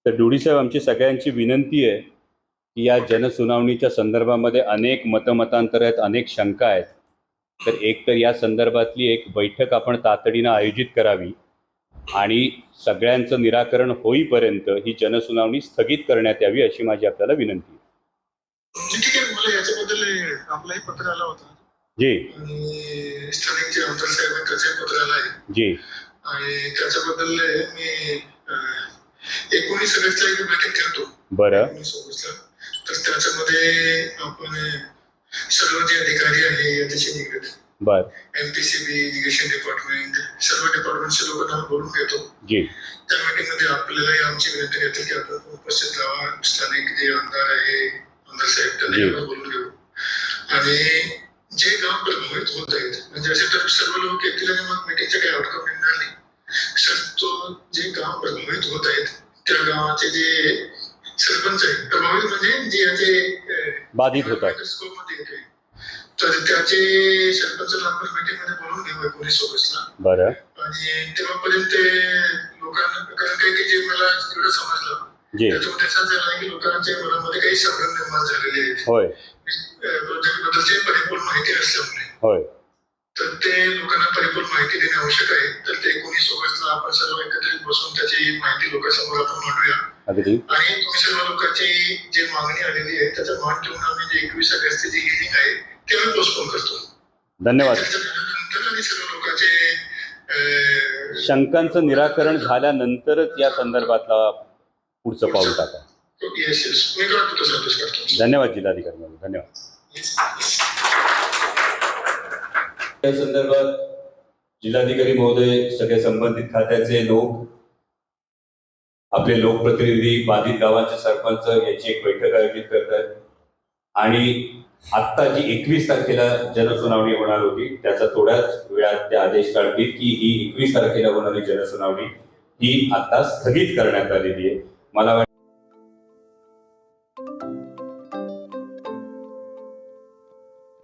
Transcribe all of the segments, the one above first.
तर डुडी साहेब, आमची सगळ्यांची विनंती आहे की या जनसुनावणीच्या संदर्भामध्ये अनेक मतमतांतर आहेत, अनेक शंका आहेत. तर एक तर या संदर्भातली एक बैठक आपण तातडीनं आयोजित करावी आणि सगळ्यांचं निराकरण होईपर्यंत ही जनसुनावणी स्थगित करण्यात यावी अशी माझी आपल्याला विनंती आहे. ठीक आहे, मला याच्याबद्दल आपलाही पत्र आला होता जी. आणि स्थानिक जे आमदार साहेब आहेत त्याचे पत्र आलं आहे जी. आणि त्याच्याबद्दल मी 19 ऑगस्टला एक बैठक ठेवतो. बरं. 19 ऑगस्टला. तर त्याच्यामध्ये आपण सर्व जे अधिकारी आहे याच्याशी निगडीत बर एमपीसीबी, इरिगेशन डिपार्टमेंट, सर्व डिपार्टमेंटच्या लोकांना बोलून घेतो. जी. त्या मीटिंगमध्ये आपल्यालाही आमची विनंती करतील की आपण उपस्थित राहा. स्थानिक जे आमदार आहे, आमदार साहेब, त्यांना बोलून घेऊ आणि जे गाव प्रभावित होत आहेत म्हणजे असे तर सर्व लोक येतील आणि मग मीटिंगचे काही आउटकम मिळणार नाही. सर, तो जे गाव प्रभावित होत आहेत त्या गावाचे जे सरपंच आहेत, प्रभावित म्हणजे जे याचे बाधित होतात स्कोपमध्ये येते, तर त्याचे सरपंचाला आपण मीटिंगमध्ये बोलून घेऊ 19 ऑगस्टला. बरं. आणि तेव्हापर्यंत लोकांना, कारण काही जे मला एवढं समजलं त्याच्यामध्ये असं झालं की लोकांच्या मनामध्ये काही संभ्रम निर्माण झालेले आहेत. होय. प्रोजेक्टबद्दलची परिपूर्ण माहिती नसल्यामुळे. होय. तर ते लोकांना परिपूर्ण माहिती देणे आवश्यक आहे. तर ते 19 ऑगस्टला आपण सर्व एकत्रित बसून त्याची माहिती लोकांसमोर आपण मांडूया. अगदी. आणि तुम्ही सर्व लोकांची जी मागणी आलेली आहे त्याचा मान ठेवून आम्ही जे 21 ऑगस्टची जी हिअरिंग आहे ते आम्ही पोस्टपोन करतो. धन्यवाद. त्याच्यानंतर आणि सर्व लोकांचे शंकांचं निराकरण झाल्यानंतरच या संदर्भातला पुढचं पाऊल टाका. धन्यवाद जिल्हाधिकारी महोदय. धन्यवाद. या संदर्भात जिल्हाधिकारी महोदय, सगळे संबंधित खात्याचे लोक, आपले लोकप्रतिनिधी, बाधित गावांचे सरपंच याची एक बैठक आयोजित करतात आणि आत्ता जी 21 तारखेला जनसुनावणी होणार होती त्याचा थोड्याच वेळात ते आदेश काढतील की ही 21 तारखेला होणारी जनसुनावणी ही आता स्थगित करण्यात आलेली आहे. मला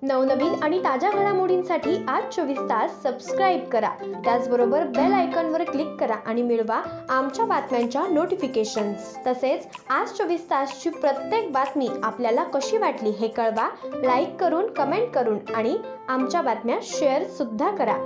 नवनवीन आणि ताज्या घडामोडींसाठी आज 24 तास सबस्क्राईब करा. त्याचबरोबर बेल आयकॉनवर क्लिक करा आणि मिळवा आमच्या बातम्यांच्या नोटिफिकेशन्स. तसेच आज 24 तासची प्रत्येक बातमी आपल्याला कशी वाटली हे कळवा. लाईक करून, कमेंट करून आणि आमच्या बातम्या शेअर सुद्धा करा.